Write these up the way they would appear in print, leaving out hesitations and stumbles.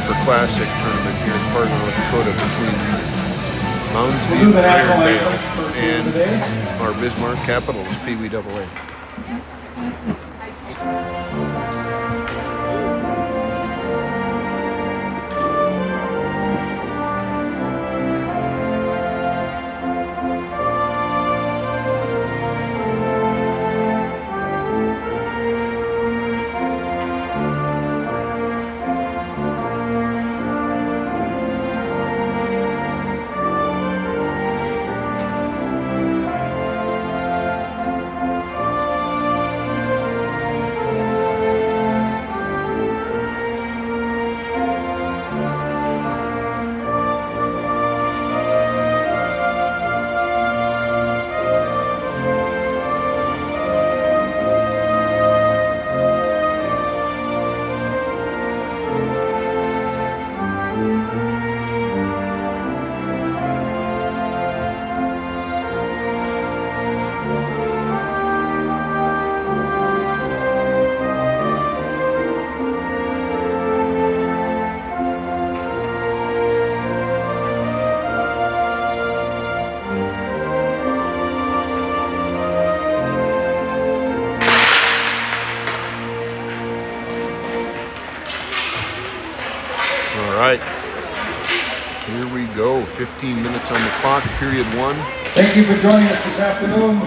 Woodchipper Classic tournament here in Fargo, North Dakota between Moundsview, Irondale, and our Bismarck Capitals, Pee Wee AA. All right, here we go. 15 minutes on the clock, period one. Thank you for joining us this afternoon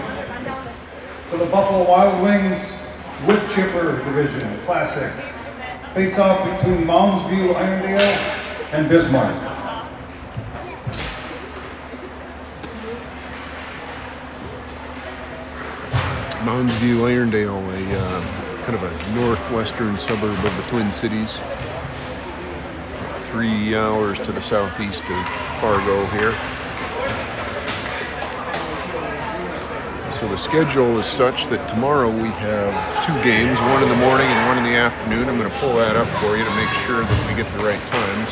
for the Buffalo Wild Wings Woodchipper Division Classic. Face-off between Moundsview, Irondale, and Bismarck. Moundsview, Irondale, a kind of a northwestern suburb of the Twin Cities. 3 hours to the southeast of Fargo here. So the schedule is such that tomorrow we have 2 games, one in the morning and one in the afternoon. I'm going to pull that up for you to make sure that we get the right times.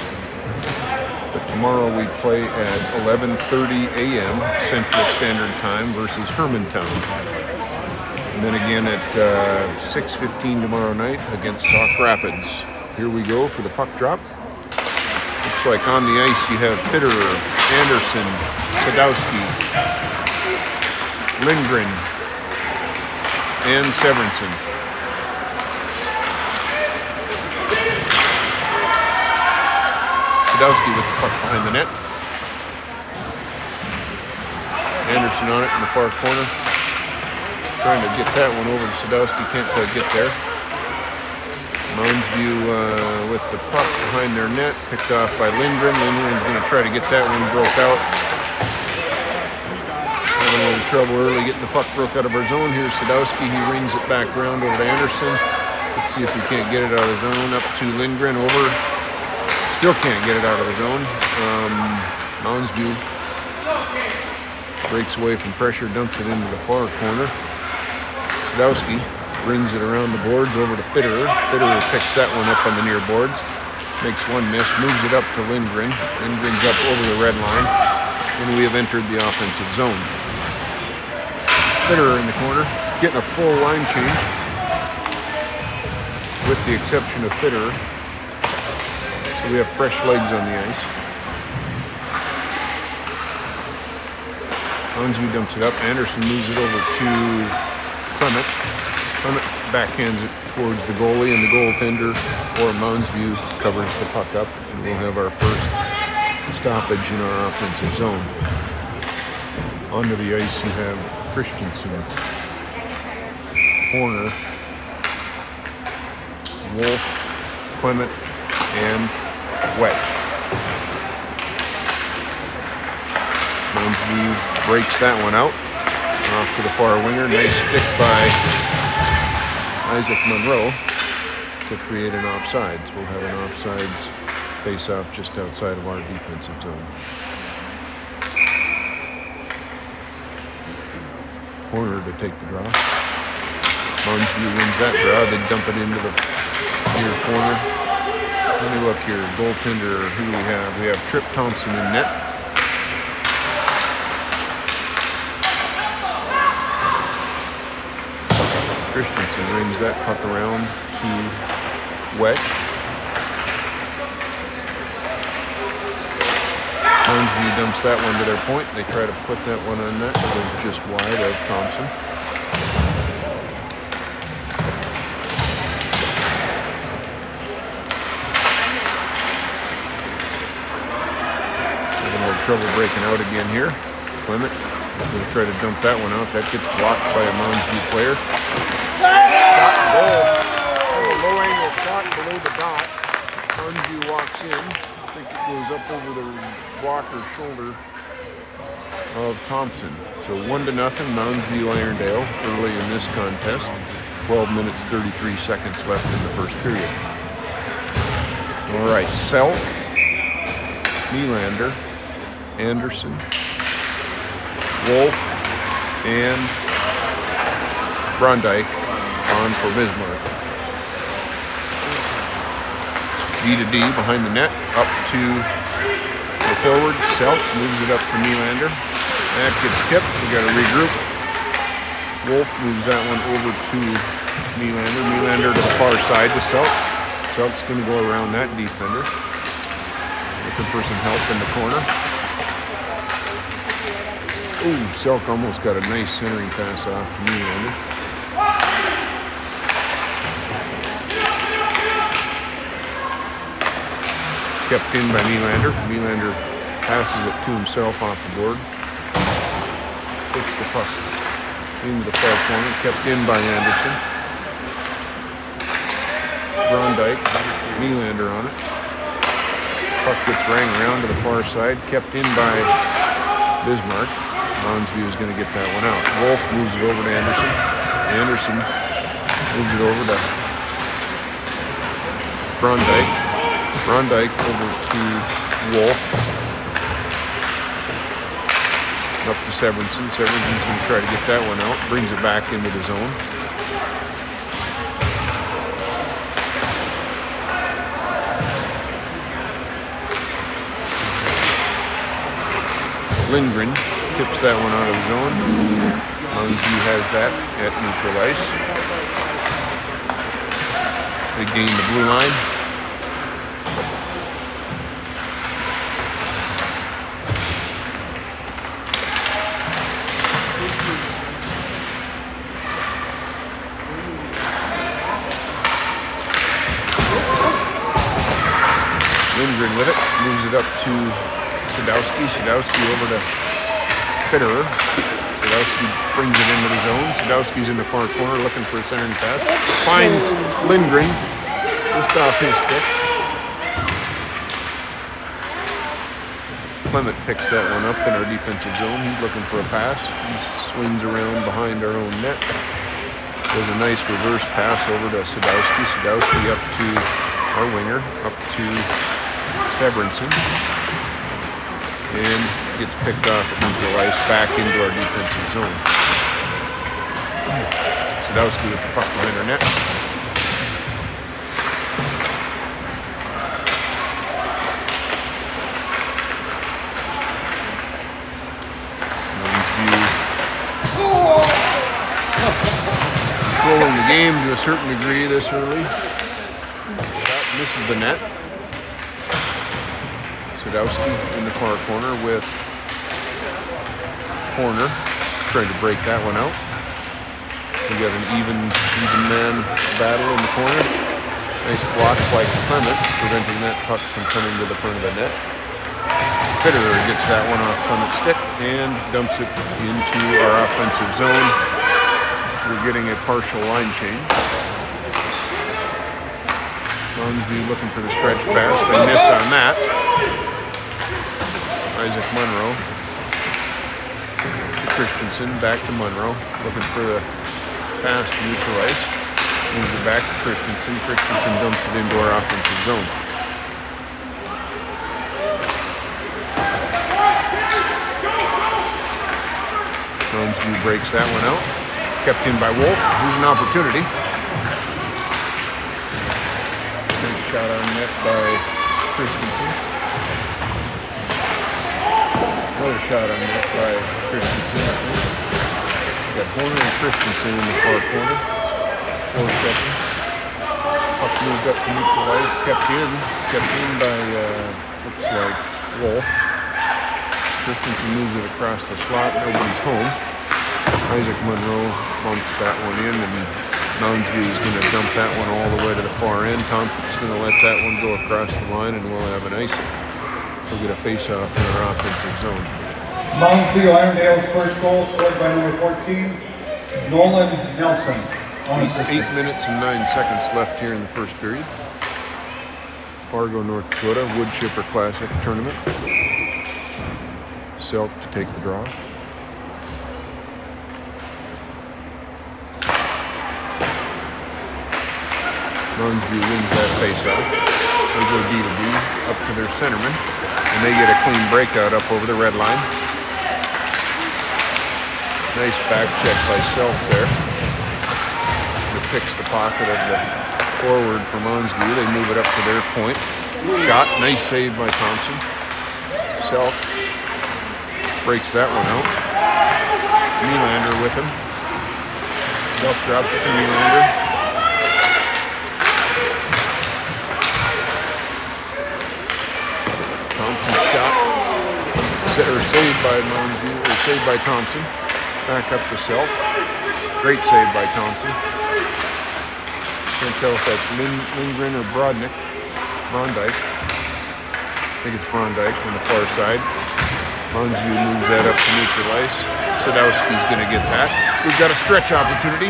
But tomorrow we play at 11:30 a.m. Central Standard Time versus Hermantown. And then again at 6:15 tomorrow night against Sauk Rapids. Here we go for the puck drop. Looks like on the ice you have Fitterer, Anderson, Sadowski, Lindgren, and Severinsen. Sadowski with the puck behind the net. Anderson on it in the far corner. Trying to get that one over to Sadowski, can't quite get there. Moundsview with the puck behind their net, picked off by Lindgren. Lindgren's going to try to get that one broke out. Having a little trouble early getting the puck broke out of our zone. Here's Sadowski, he rings it back around over to Anderson. Let's see if he can't get it out of the zone. Up to Lindgren, over. Still can't get it out of the zone. Moundsview breaks away from pressure, dumps it into the far corner. Sadowski brings it around the boards over to Fitterer. Fitterer picks that one up on the near boards. Makes one miss, moves it up to Lindgren. Lindgren's up over the red line. And we have entered the offensive zone. Fitterer in the corner, getting a full line change. With the exception of Fitterer. So we have fresh legs on the ice. Moundsview dumps it up. Anderson moves it over to Clement. Clement backhands it towards the goalie, and the goaltender, or Moundsview, covers the puck up, and we'll have our first stoppage in our offensive zone. Onto the ice you have Christensen, Horner, Wolf, Clement, and Wet. Moundsview breaks that one out. Off to the far winger. Nice stick by Isaac Monroe to create an offsides. We'll have an offsides face-off just outside of our defensive zone. Horner to take the draw. Moundsview wins that draw. They dump it into the near corner. Let me look here. Goaltender, who do we have? We have Trip Thompson in net. Christensen rings that puck around to Wet. Moundsview dumps that one to their point. They try to put that one on net. It goes just wide of Thompson. Trouble breaking out again here. Clement going to try to dump that one out. That gets blocked by a Moundsview player. Shot goal. A low angle shot below the dot. Moundsview walks in. I think it goes up over the blocker's shoulder of Thompson. So 1-0 Moundsview Irondale early in this contest. 12 minutes 33 seconds left in the first period. All right, Selk, Nylander, Anderson, Wolf, and Brondike on for Bismarck. D-to-D behind the net, up to the forward. Selk moves it up to Nylander. That gets tipped. We got to regroup. Wolf moves that one over to Nylander. Nylander to the far side to Selk. Selk's going to go around that defender. Looking for some help in the corner. Ooh, Selk almost got a nice centering pass off to Nylander. Kept in by Nylander. Nylander passes it to himself off the board. Puts the puck into the far corner. Kept in by Anderson. Brondike, Nylander on it. Puck gets rang around to the far side. Kept in by Bismarck. Moundsview is going to get that one out. Wolf moves it over to Anderson. Anderson moves it over to Brondike. Brondike over to Wolf. Up to Severinsen. Severinsen's going to try to get that one out. Brings it back into the zone. Lindgren tips that one out of the zone. Moundsview has that at neutral ice. They gain the blue line. Lindgren with it, moves it up to Sadowski. Sadowski over to Fitterer. Sadowski brings it into the zone. Sadowski's in the far corner looking for a centering pass. Finds Lindgren just off his stick. Clement picks that one up in our defensive zone. He's looking for a pass. He swings around behind our own net. Does a nice reverse pass over to Sadowski. Sadowski up to our winger, up to Severinsen. And gets picked off at neutral ice back into our defensive zone. Sadowski with the puck behind our net. Moundsview controlling the game to a certain degree this early. Shot misses the net. Sadowski in the far corner with Horner trying to break that one out. We got an even man battle in the corner. Nice block by Clement, preventing that puck from coming to the front of the net. Fitterer gets that one off Clement's stick and dumps it into our offensive zone. We're getting a partial line change. Moundsview looking for the stretch pass. They miss on that. Isaac Monroe to Christensen, back to Monroe, looking for the pass to neutral ice. Moves it back to Christensen. Christensen dumps it into our offensive zone. Moundsview breaks that one out. Kept in by Wolf. Here's an opportunity. Nice shot on net by Christensen. Another shot on net by Christensen. We got Horner and Christensen in the far corner. Forward-checking. Puck moved up to neutral ice. Kept in by, looks like Wolf. Christensen moves it across the slot. Nobody's home. Isaac Monroe bumps that one in, and Moundsview is going to dump that one all the way to the far end. Thompson's going to let that one go across the line, and we'll have an icing. We'll get a face-off in our offensive zone. Moundsview Irondale's first goal scored by number 14, Nolan Nelson. 8 minutes and 9 seconds left here in the first period. Fargo, North Dakota, Woodchipper Classic Tournament. Selk to take the draw. Moundsview wins that face-off. They go D to B up to their centerman, and they get a clean breakout up over the red line. Nice back check by Selk there. It picks the pocket of the forward for Moundsview. They move it up to their point. Shot, nice save by Thompson. Selk breaks that one out. Nylander with him. Selk drops it to Nylander. Thompson shot, saved by Moundsview, or saved by Thompson. Back up to Selk. Great save by Thompson. Can't tell if that's Lindgren or Brodnik. Brondike. I think it's Brondike on the far side. Moundsview moves that up to neutral ice. Sadowski's going to get that. We've got a stretch opportunity.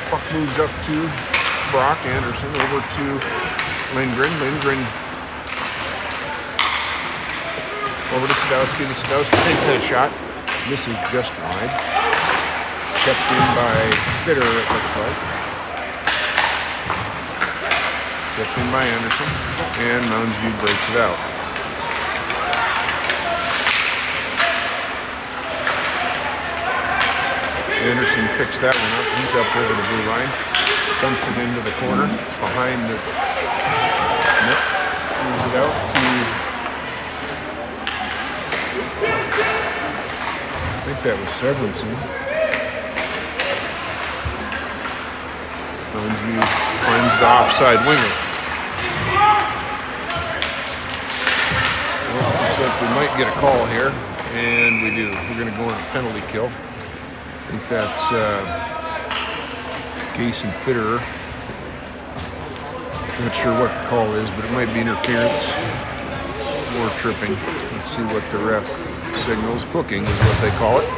Puck moves up to Brock Anderson, over to Lindgren. Lindgren over to Sadowski. The Sadowski takes that shot. Misses just wide. Kept in by Fitter, it looks like. Kept in by Anderson. And Moundsview breaks it out. Anderson picks that one up. He's up over the blue line. Dumps it into the corner. Behind the net. Moves it out to... I think that was Severinsen. Moundsview finds the offside winger. Well, looks like we might get a call here, and we do. We're going to go on a penalty kill. I think that's Gason Fitterer. Not sure what the call is, but it might be interference or tripping. Let's see what the ref signals. Hooking is what they call it.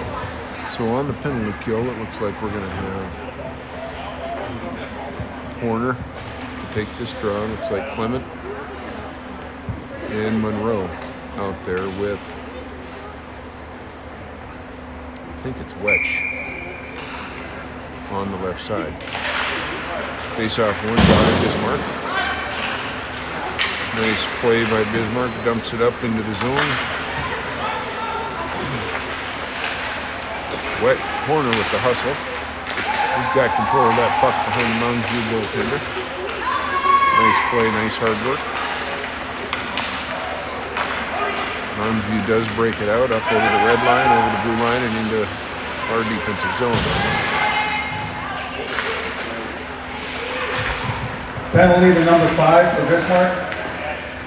So on the penalty kill, it looks like we're going to have Horner to take this draw. Looks like Clement and Monroe out there with, I think it's Wetch on the left side. Face-off won by Bismarck. Nice play by Bismarck. Dumps it up into the zone. Wet Horner with the hustle. He's got control of that puck behind the Moundsview goaltender. Nice play, nice hard work. Moundsview does break it out up over the red line, over the blue line, and into our defensive zone. Penalty to number 5 for Bismarck.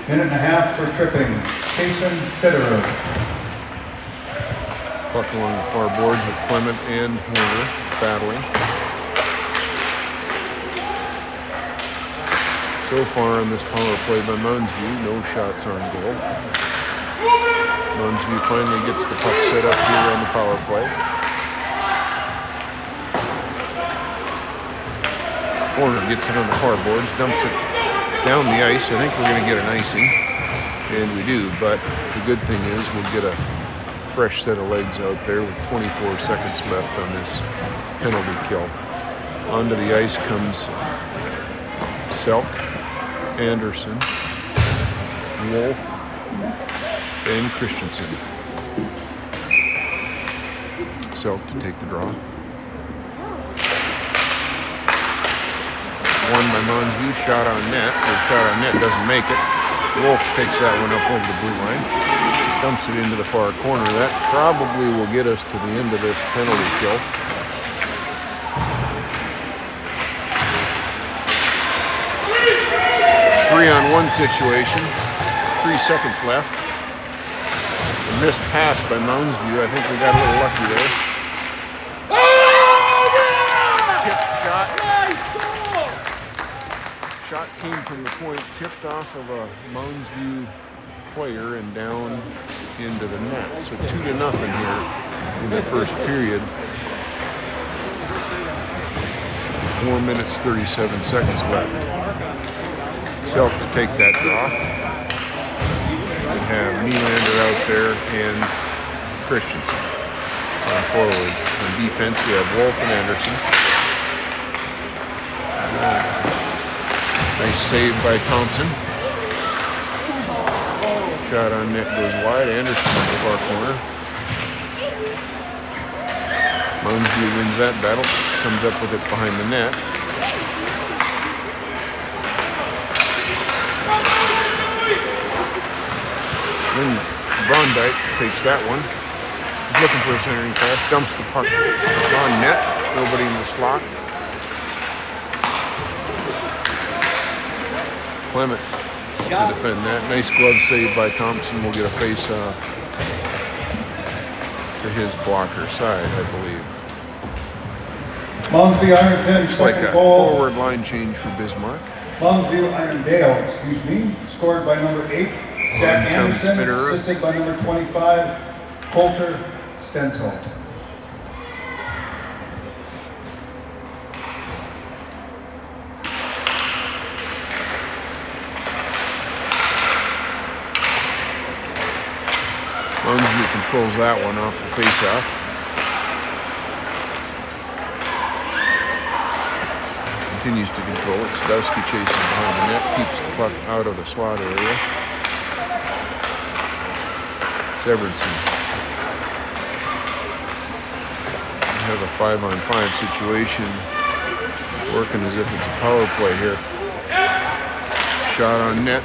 Minute and a half for tripping. Jason Fitterer. Puck along the far boards with Clement and Horner battling. So far on this power play by Moundsview, no shots on goal. Moundsview finally gets the puck set up here on the power play. Horner gets it on the far boards, dumps it down the ice. I think we're going to get an icing, and we do, but the good thing is we'll get a fresh set of legs out there with 24 seconds left on this penalty kill. Onto the ice comes Selk, Anderson, Wolf, and Christensen. Selk to take the draw. Won by Moundsview, shot on net. The shot on net doesn't make it. Wolf takes that one up over the blue line. Dumps it into the far corner. That probably will get us to the end of this penalty kill. Three-on-one situation. 3 seconds left. A missed pass by Moundsview. I think we got a little lucky there. Tip shot. Shot came from the point, tipped off of a Moundsview player and down into the net. So 2-0 here in the first period. 4 minutes, 37 seconds left. Selk to take that draw. We have Nylander out there and Christensen on forward. On defense, we have Wolf and Anderson. Nice save by Thompson. Shot on net goes wide. Anderson in the far corner. Moundsview wins that battle. Comes up with it behind the net. Then Brondike takes that one. He's looking for a centering pass. Dumps the puck on net. Nobody in the slot. Clement to defend that. Nice glove save by Thompson. We'll get a face-off to his blocker side, I believe. Moundsview Ironton, Looks like a forward line change for Bismarck. Moundsview Irondale, excuse me, scored by number 8, Jack Anderson, assisted by number 25, Coulter Stencil. Moundsview controls that one off the face-off. Continues to control it. Sadowski chasing behind the net, keeps the puck out of the slot area. Severinsen. We have a 5-on-5 situation, working as if it's a power play here. Shot on net.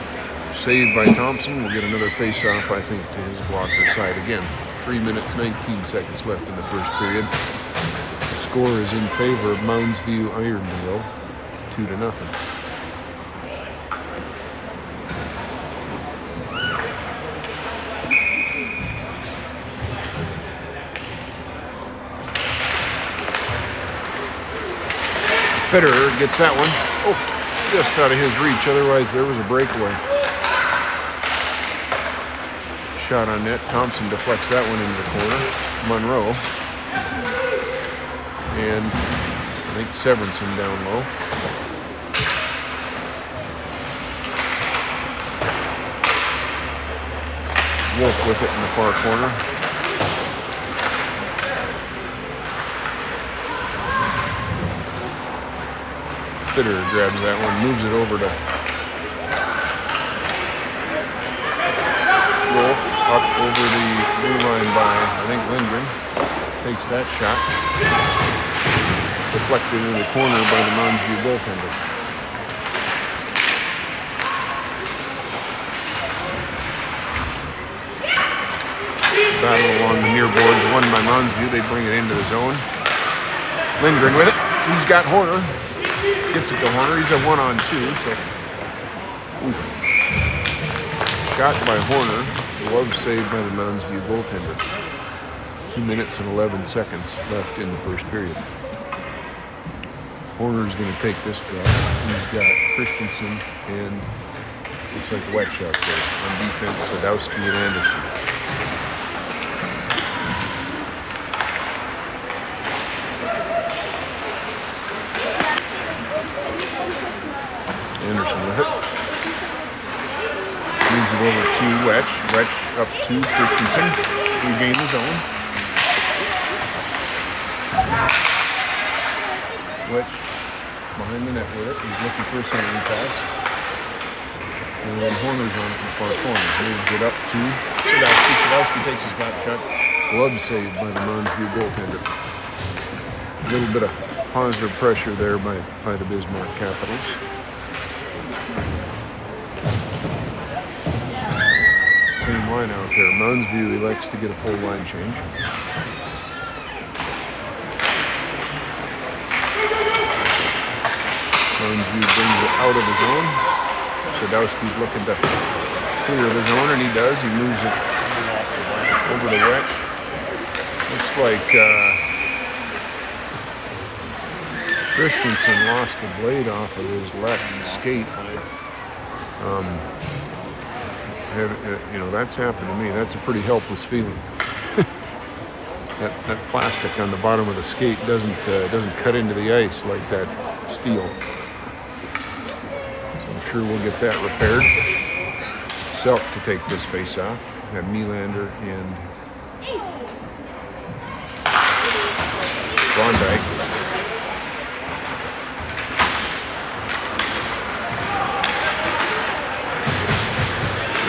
Saved by Thompson. We'll get another face-off, I think, to his blocker side again. 3 minutes, 19 seconds left in the first period. The score is in favor of Moundsview Irondale, 2-0. Federer gets that one. Oh, just out of his reach. Otherwise, there was a breakaway. Shot on net. Thompson deflects that one into the corner. Monroe. And I think Severinsen down low. Wolf with it in the far corner. Fitterer grabs that one, moves it over to Wolf. Up over the blue line by, I think, Lindgren. Takes that shot. Deflected in the corner by the Moundsview goaltender. Battle along the near boards, won by Moundsview. They bring it into the zone. Lindgren with it. He's got Horner. Gets it to Horner. He's a 1-on-2, so. Oof. Shot by Horner. Glove saved by the Moundsview goaltender. 2 minutes and 11 seconds left in the first period. Horner's going to take this drop. He's got Christensen and looks like Wetch out there. On defense, Sadowski and Anderson. Anderson with it. Moves it over to Wetch. Wetch up to Christensen. Regain the zone. Wetch behind the net with it. He's looking for a centering pass. And then Horner's on it in the far corner. Moves it up to Sadowski. Sadowski takes his back shot. Glove saved by the Moundsview goaltender. A little bit of positive pressure there by the Bismarck Capitals. Same line out there. Moundsview elects to get a full line change. Moundsview brings it out of the zone. Sadowski's looking to clear the zone, and he does. He moves it over the wet. Looks like Christensen lost the blade off of his left skate. You know, that's happened to me. That's a pretty helpless feeling. that plastic on the bottom of the skate doesn't cut into the ice like that steel. So I'm sure we'll get that repaired. Selk to take this face off. We have Nylander and Klondike.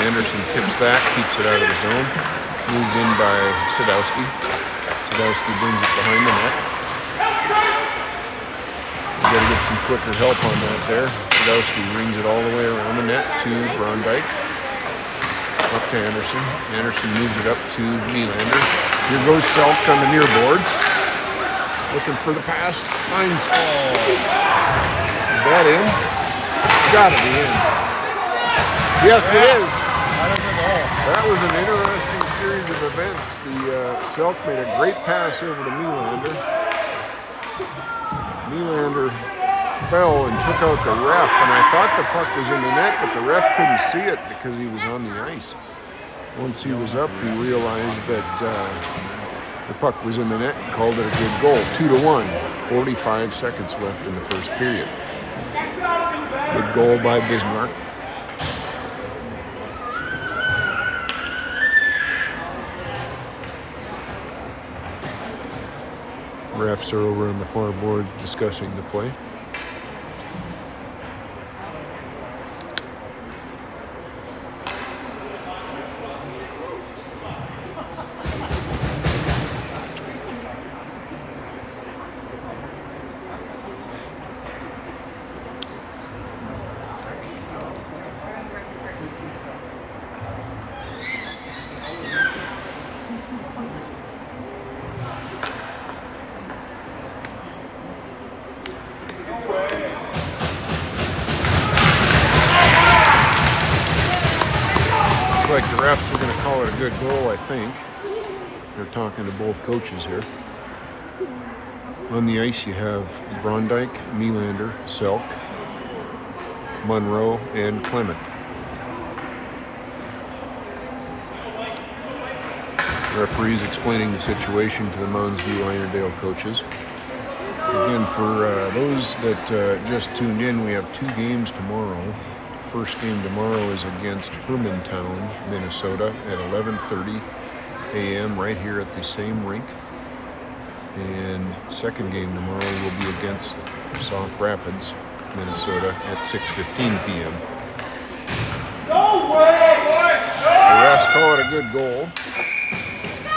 Anderson tips that, keeps it out of the zone. Moved in by Sadowski. Sadowski brings it behind the net. We've got to get some quicker help on that there. Sadowski rings it all the way around the net to Brondike. Up to Anderson. Anderson moves it up to Nylander. Here goes Selk on the near boards. Looking for the pass. Finds. Is that in? Gotta be in. Yes, it is. That was an interesting series of events. The Selk made a great pass over to Nylander. Nylander fell and took out the ref, and I thought the puck was in the net, but the ref couldn't see it because he was on the ice. Once he was up, he realized that the puck was in the net and called it a good goal. 2-1. 45 seconds left in the first period. Good goal by Bismarck. Refs are over on the far board discussing the play. Like the refs are going to call it a good goal, I think. They're talking to both coaches here. On the ice you have Brondike, Nylander, Selk, Monroe, and Clement. Referees explaining the situation to the Moundsview Irondale coaches. Again, for those that just tuned in, we have 2 games tomorrow. First game tomorrow is against Hermantown, Minnesota at 11:30 a.m. right here at the same rink. And second game tomorrow will be against Sauk Rapids, Minnesota at 6:15 p.m. The refs call it a good goal.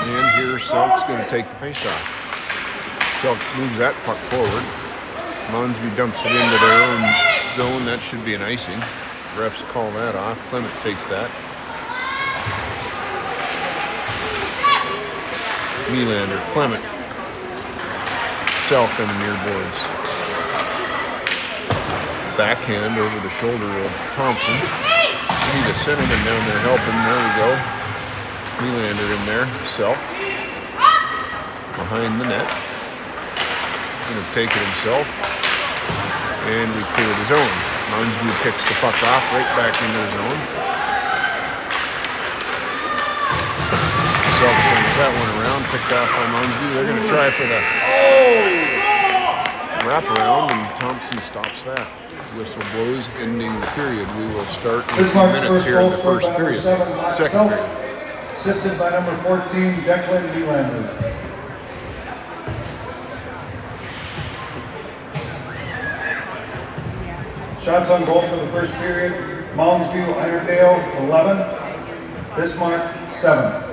And here Selk's going to take the faceoff. Selk moves that puck forward. Moundsview dumps it into their own zone. That should be an icing. Refs call that off. Clement takes that. Nylander, Clement. Selk on the near boards. Backhand over the shoulder of Thompson. We need a centerman down there helping. There we go. Nylander in there. Selk. Behind the net. Going to take it himself. And we clear the zone. Moundsview picks the puck off right back into the zone. Selk brings that one around, picked off by Moundsview. They're going to try for the wraparound, and Thompson stops that. Whistle blows, ending the period. We will start in a few minutes here in the first period. Second period. Assisted by number 14, Declan Nylander. Shots on goal for the first period. Moundsview Irondale 11, Bismarck 7.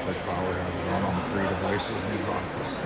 like Bauer has one on 3 devices in his office.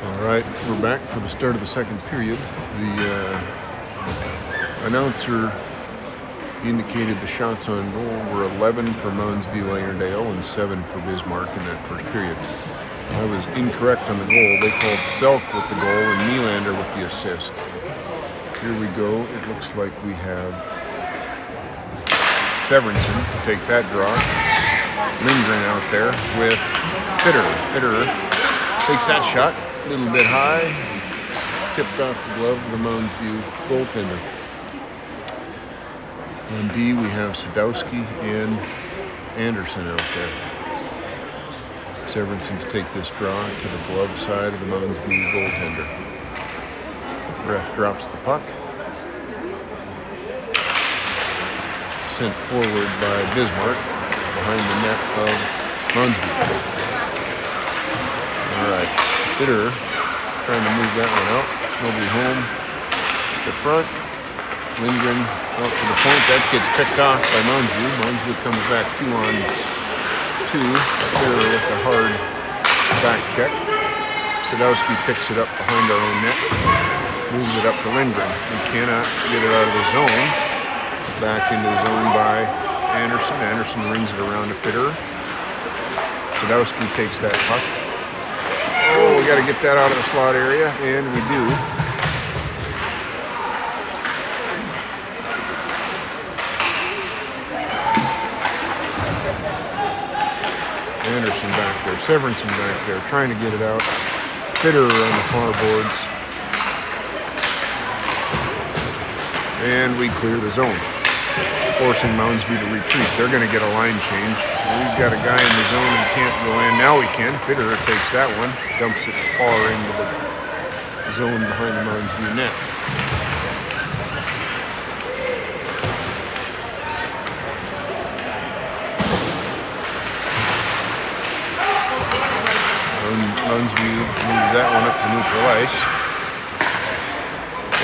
All right, we're back for the start of the second period. The announcer indicated the shots on goal were 11 for Moundsview Irondale and 7 for Bismarck in that first period. I was incorrect on the goal. They called Selk with the goal and Nylander with the assist. Here we go. It looks like we have Severinsen to take that draw. Lindgren out there with Fitterer. Fitterer takes that shot. A little bit high, tipped off the glove of the Moundsview goaltender. On D, we have Sadowski and Anderson out there. Severinsen to take this draw to the glove side of the Moundsview goaltender. Ref drops the puck. Sent forward by Bismarck behind the net of Moundsview. All right. Fitterer trying to move that one out. Nobody home. The front. Lindgren out to the point. That gets picked off by Moundsview. Moundsview comes back 2-on-2. Fitterer with a hard back check. Sadowski picks it up behind our own net. Moves it up to Lindgren. He cannot get it out of the zone. Back into the zone by Anderson. Anderson rings it around to Fitterer. Sadowski takes that puck. Oh, we got to get that out of the slot area, and we do. Anderson back there, Severinsen back there, trying to get it out. Fitterer on the far boards. And we clear the zone, forcing Moundsview to retreat. They're going to get a line change. We've got a guy in the zone and can't go in. Now we can. Fitterer takes that one, dumps it far into the zone behind the Moundsview net. Moundsview moves that one up to neutral ice.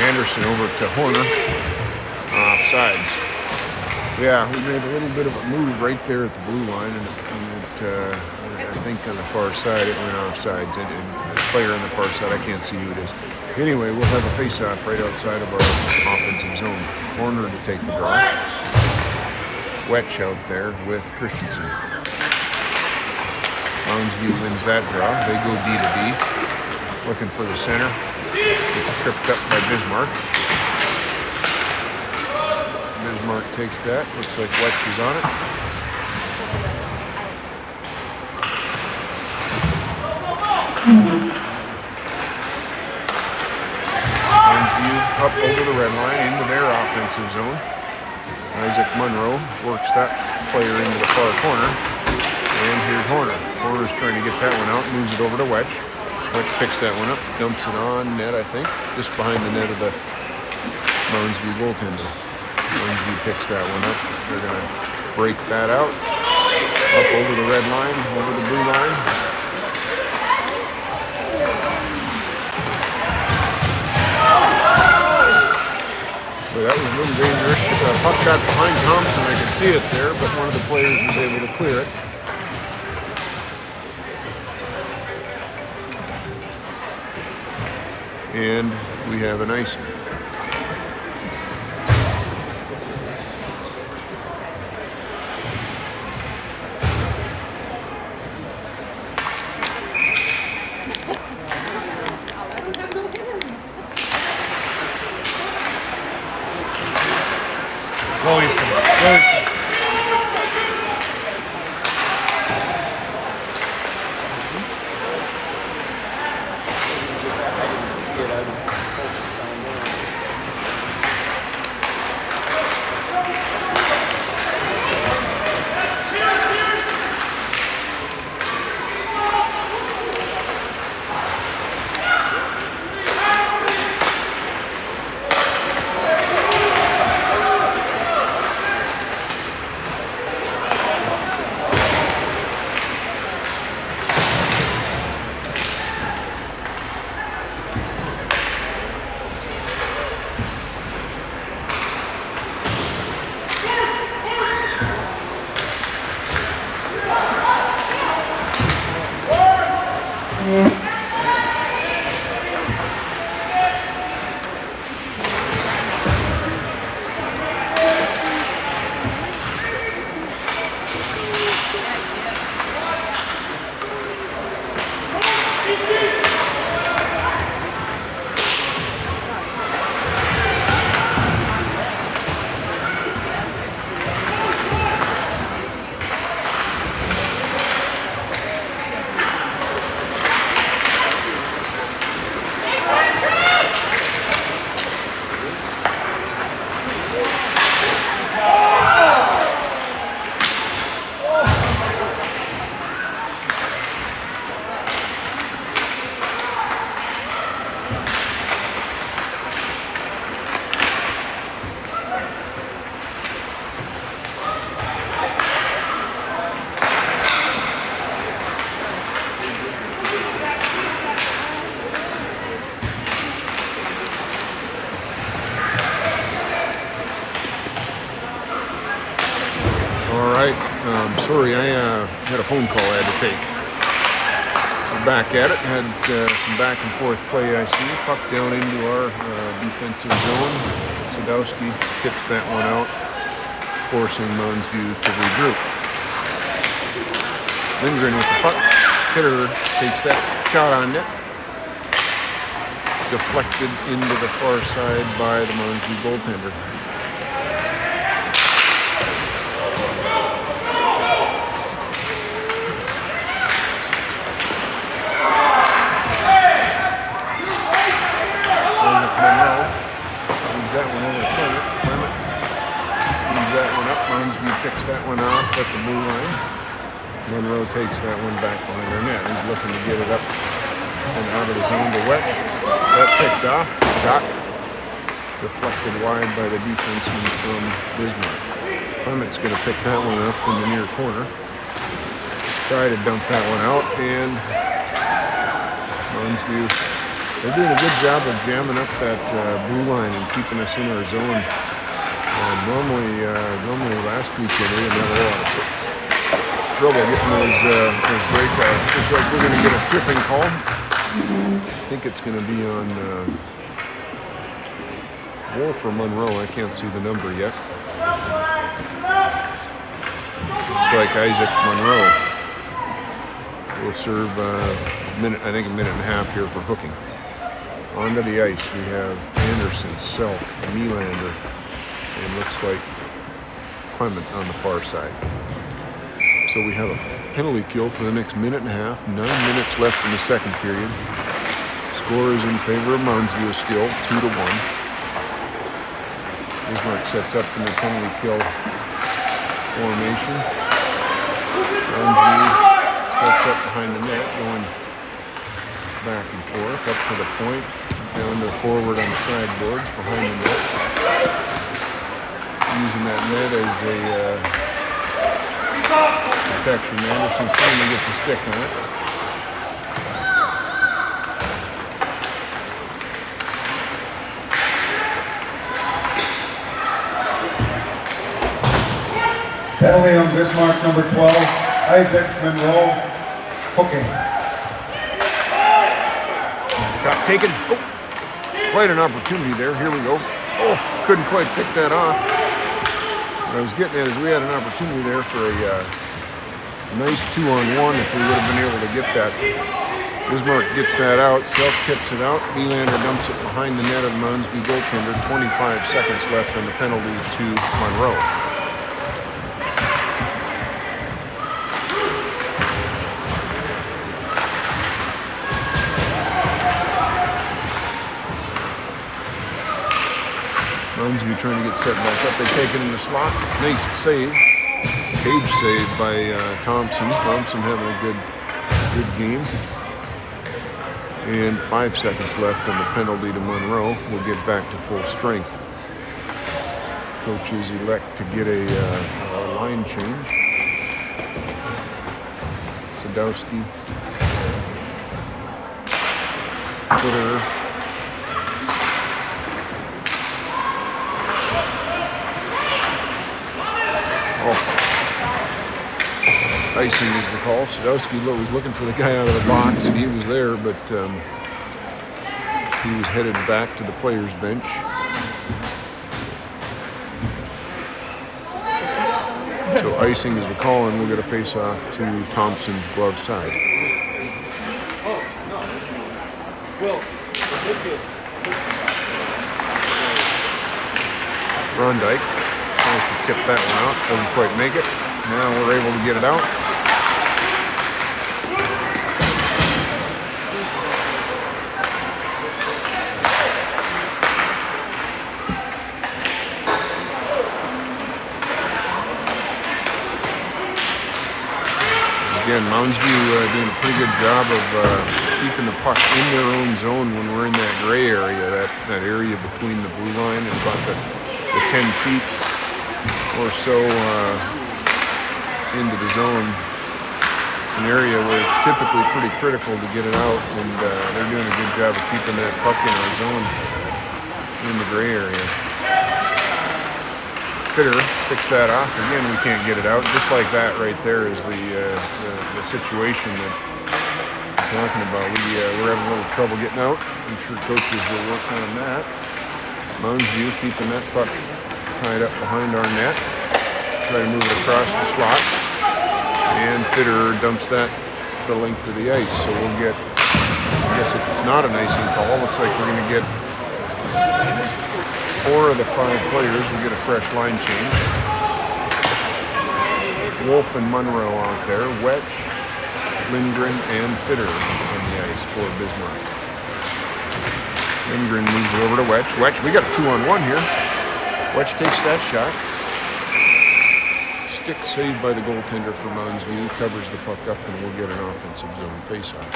Anderson over to Horner. Offsides. Yeah, we made a little bit of a move right there at the blue line, and I think on the far side it went offsides. And the player on the far side, I can't see who it is. Anyway, we'll have a face-off right outside of our offensive zone. Horner to take the draw. Wetch out there with Christensen. Moundsview wins that draw. They go D to D. Looking for the center. It's tripped up by Bismarck. Bismarck takes that. Looks like Wetch is on it. Moundsview up over the red line into their offensive zone. Isaac Monroe works that player into the far corner. And here's Horner. Horner's trying to get that one out, moves it over to Wetch. Wetch picks that one up, dumps it on net, I think, just behind the net of the Moundsview goaltender. Moundsview picks that one up. They're going to break that out. Up over the red line, over the blue line. Well, that was a little dangerous. Puck got behind Thompson. I could see it there, but one of the players was able to clear it. And we have an icing. Royston. I'm sorry, I had a phone call I had to take. We're back at it. Had some back and forth play, I see. Puck down into our defensive zone. Sadowski tips that one out, forcing Moundsview to regroup. Lindgren with the puck. Hitter takes that shot on net. Deflected into the far side by the Moundsview goaltender. That one over Clement. Leaves that one up. Moundsview picks that one off at the blue line. Monroe takes that one back behind our net. He's looking to get it up and out of the zone to Wetch. That picked off. Shot. Deflected wide by the defenseman from Bismarck. Clement's going to pick that one up in the near corner. Try to dump that one out, and Moundsview, they're doing a good job of jamming up that blue line and keeping us in our zone. Normally last weekend we didn't have a lot of trouble getting those breakouts. Looks like we're going to get a tripping call. I think it's going to be on Wolf or Monroe. I can't see the number yet. Looks like Isaac Monroe will serve a minute and a half here for hooking. Onto the ice, we have Anderson, Selk, Nylander, and looks like Clement on the far side. So we have a penalty kill for the next minute and a half. 9 minutes left in the second period. Score is in favor of Moundsview still, 2-1. Bismarck sets up in the penalty kill formation. Moundsview sets up behind the net, going back and forth, up to the point, down to the forward on the sideboards, behind the net. Using that net as a protection. Anderson finally gets a stick on it. Penalty on Bismarck, number 12, Isaac Monroe, hooking. Shot taken. Oh, quite an opportunity there. Here we go. Oh, couldn't quite pick that off. What I was getting at is we had an opportunity there for a nice 2-on-1 if we would have been able to get that. Bismarck gets that out. Selk tips it out. Nylander dumps it behind the net of the Moundsview goaltender. 25 seconds left on the penalty to Monroe. Moundsview trying to get set back up. They take it in the slot. Nice save. Cage save by Thompson. Thompson having a good game. And 5 seconds left on the penalty to Monroe. We'll get back to full strength. Coaches elect to get a line change. Sadowski. Footer. Icing is the call. Sadowski was looking for the guy out of the box, and he was there, but he was headed back to the players' bench. So icing is the call, and we'll get a face-off to Thompson's glove side. Rondike tries to tip that one out, doesn't quite make it. Now we're able to get it out. Again, Moundsview doing a pretty good job of keeping the puck in their own zone when we're in that gray area, that area between the blue line and about the 10 feet or so into the zone. It's an area where it's typically pretty critical to get it out, and they're doing a good job of keeping that puck in our zone in the gray area. Fitter picks that off. Again, we can't get it out. Just like that right there is the situation that I'm talking about. We're having a little trouble getting out. I'm sure coaches will work on that. Moundsview keeping that puck tied up behind our net. Try to move it across the slot. And Fitter dumps that the length of the ice. So we'll get, I guess if it's not an icing call, looks like we're going to get 4 of the 5 players. We get a fresh line change. Wolf and Monroe out there. Wetch, Lindgren, and Fitter on the ice for Bismarck. Lindgren moves it over to Wetch. Wetch, we got a 2-on-1 here. Wetch takes that shot. Stick saved by the goaltender for Moundsview. Covers the puck up, and we'll get an offensive zone faceoff.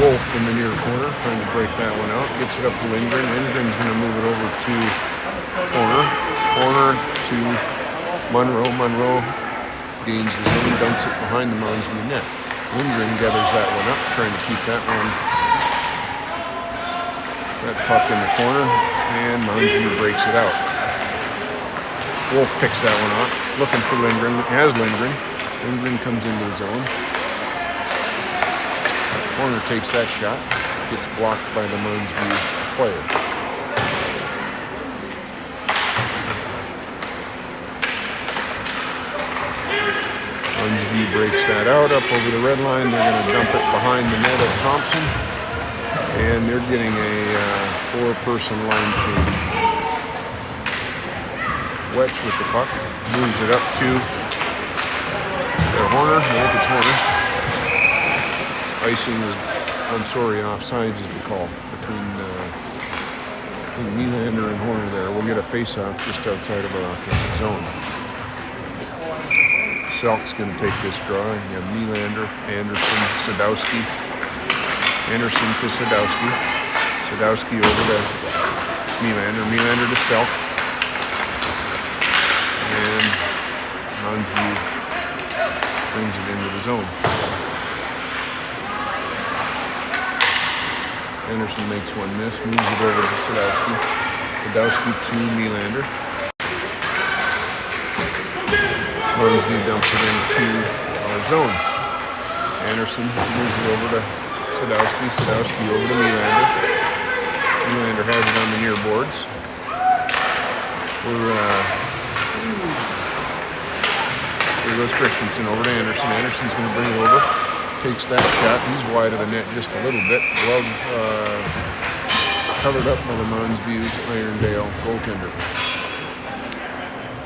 Wolf in the near corner, trying to break that one out. Gets it up to Lindgren. Lindgren's going to move it over to corner. Corner to Monroe. Monroe gains the zone, dumps it behind the Moundsview net. Lindgren gathers that one up, trying to keep that puck in the corner, and Moundsview breaks it out. Wolf picks that one up, looking for Lindgren. Has Lindgren. Lindgren comes into the zone. Corner takes that shot, gets blocked by the Moundsview player. Moundsview breaks that out up over the red line. They're going to dump it behind the net of Thompson, and they're getting a 4-person line change. Wetch with the puck, moves it up to Horner. I think it's Horner. Icing is, offsides is the call between Nylander and Horner there. We'll get a face-off just outside of our offensive zone. Selk's going to take this draw. You have Nylander, Anderson, Sadowski. Anderson to Sadowski. Sadowski over to Nylander. Nylander to Selk. And Moundsview brings it into the zone. Anderson makes one miss, moves it over to Sadowski. Sadowski to Nylander. Moundsview dumps it into our zone. Anderson moves it over to Sadowski. Sadowski over to Nylander. Nylander has it on the near boards. Here goes Christensen over to Anderson. Anderson's going to bring it over. Takes that shot. He's wide of the net just a little bit. Glove covered up by the Moundsview Irondale goaltender.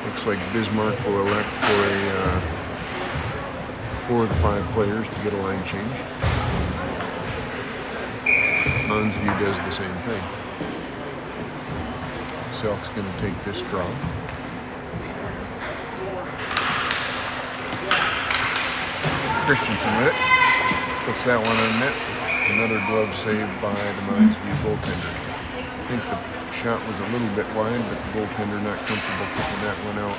Looks like Bismarck will elect for 4 of the 5 players to get a line change. Moundsview does the same thing. Selk's going to take this draw. Christensen with it. Puts that one on net. Another glove saved by the Moundsview goaltender. I think the shot was a little bit wide, but the goaltender not comfortable kicking that one out.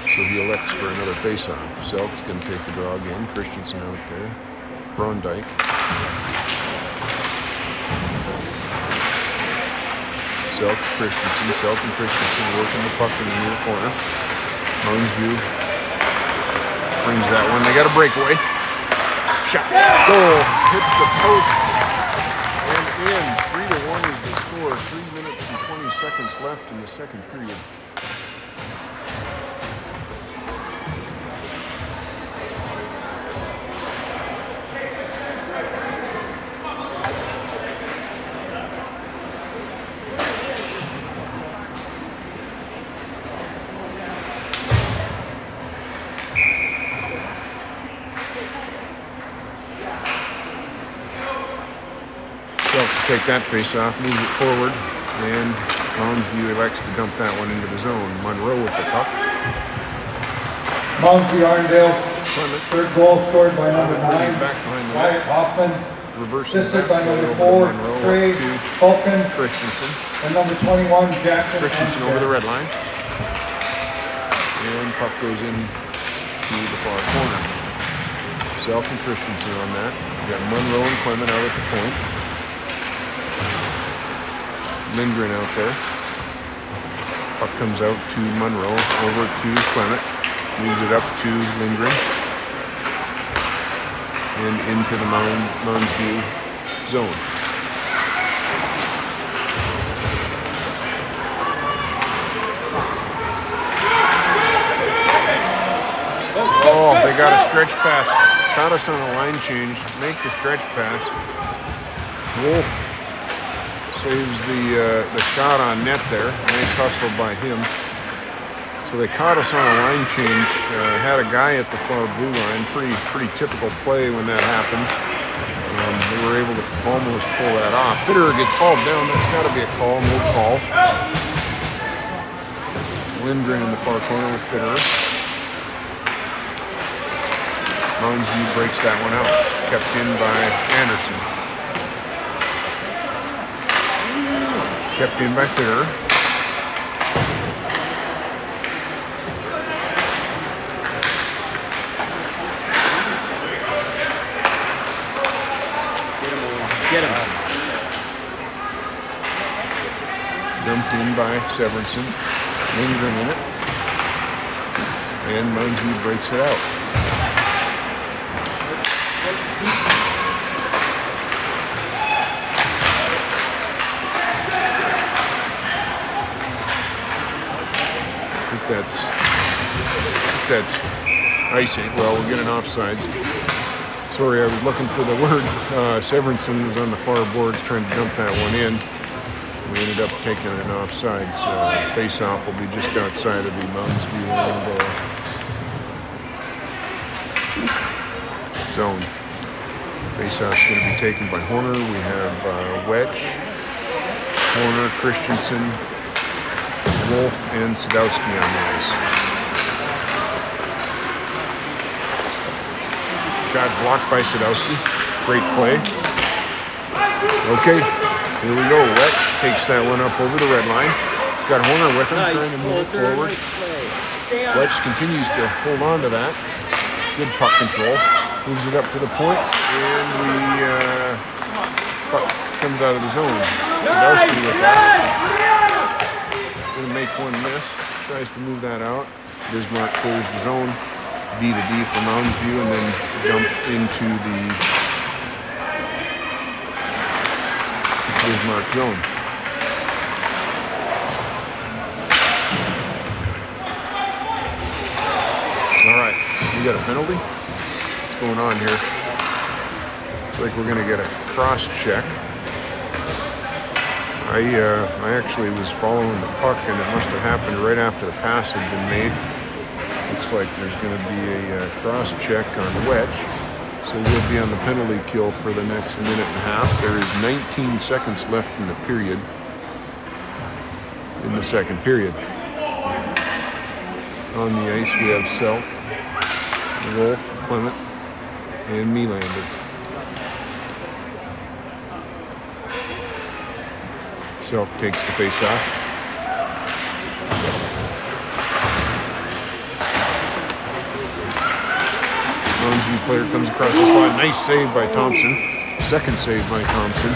So he elects for another faceoff. Selk's going to take the draw again. Christensen out there. Brondike. Selk, Christensen. Selk and Christensen working the puck in the near corner. Moundsview brings that one. They got a breakaway. Shot. Goal. Hits the post. And in. 3-1 is the score. 3 minutes and 20 seconds left in the second period. Take that face off, move it forward, and Moundsview elects to dump that one into the zone. Monroe with the puck. Moundsview Irondale, Clement. third goal scored by number Clement 9, back behind the Wyatt net. Hoffman, Reversing assisted back by play number over to 4, Monroe, Trey up to Falcon, Christensen. and number 21, Jackson. Christensen over the Anstead. red line. And puck goes in to the far corner. Selk and Christensen on that. We got Monroe and Clement out at the point. Lindgren out there. Puck comes out to Monroe, over to Clement. Moves it up to Lindgren. And into the Moundsview zone. Oh, they got a stretch pass. Caught us on a line change. Make the stretch pass. Wolf saves the shot on net there. Nice hustle by him. So they caught us on a line change. Had a guy at the far blue line. Pretty typical play when that happens. They were able to almost pull that off. Fitterer gets hauled down. That's got to be a call. No call. Lindgren in the far corner with Fitterer. Moundsview breaks that one out. Kept in by Anderson. Kept in by Fitterer. Get him. Dumped in by Severinsen. Lindgren in it. And Moundsview breaks it out. That's icing. Well, we'll get an offsides. Sorry, I was looking for the word. Severinsen was on the far boards trying to dump that one in. We ended up taking an offsides. Face-off will be just outside of the Moundsview zone. Face-off's going to be taken by Horner. We have Wedge, Horner, Christensen, Wolf, and Sadowski on those. Shot blocked by Sadowski. Great play. Okay, here we go. Wetch takes that one up over the red line. He's got Horner with him, trying to move it forward. Wetch continues to hold on to that. Good puck control. Moves it up to the point, and puck comes out of the zone. Sadowski with that. Gonna make one miss. Tries to move that out. Bismarck clears the zone. B to D for Moundsview, and then dumped into the Bismarck zone. All right, we got a penalty. What's going on here? Looks like we're going to get a cross check. I actually was following the puck, and it must have happened right after the pass had been made. Looks like there's going to be a cross check on Wedge. So we'll be on the penalty kill for the next minute and a half. There is 19 seconds left in the period. In the second period. On the ice we have Selk, Wolf, Clement, and Melander. Selk takes the face-off. Moundsview player comes across the spot. Nice save by Thompson. Second save by Thompson.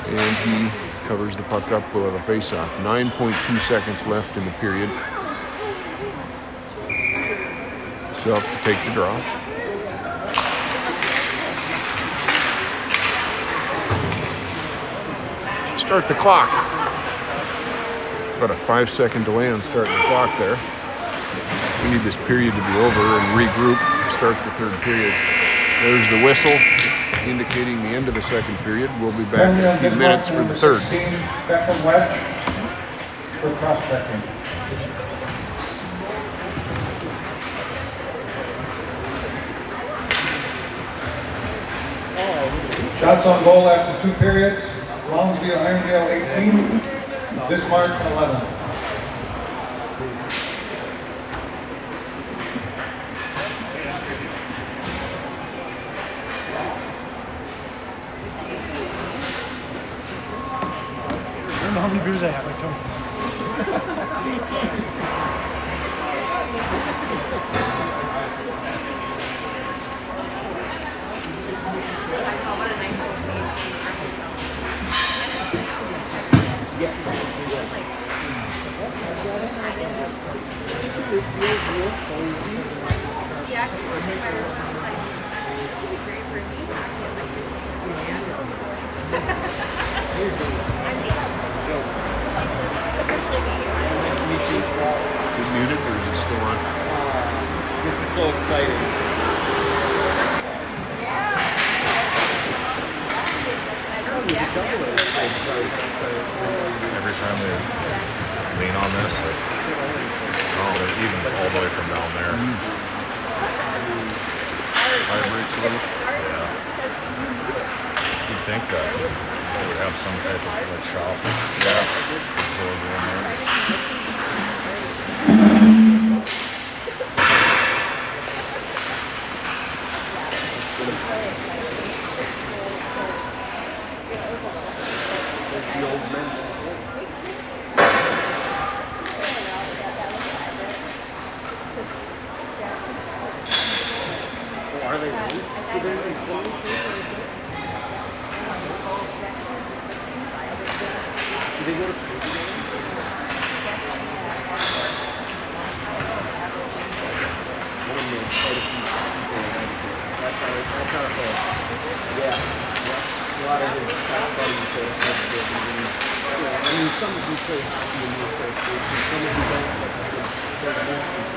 And he covers the puck up. We'll have a face-off. 9.2 seconds left in the period. Selk to take the draw. Start the clock. About a 5-second delay on starting the clock there. We need this period to be over and regroup, start the third period. There's the whistle indicating the end of the second period. We'll be back in a few minutes for the third. Beckham Wedge for cross-checking. Shots on goal after 2 periods. Moundsview Irondale 18, Bismarck 11. I don't know how many beers I have. I come. Is it muted or is it still on? This is so exciting. Every time they lean on this, they're even all the way from down there. Vibrates a little. Yeah. You'd think that they would have some type of like shop absorber in there. Are they really? So there's a do they go to school together? One of them is quite a few people in that's our whole. Yeah. A lot of his past buddies go to school. I mean, some of them play hockey in the association, some of them don't, but they're mostly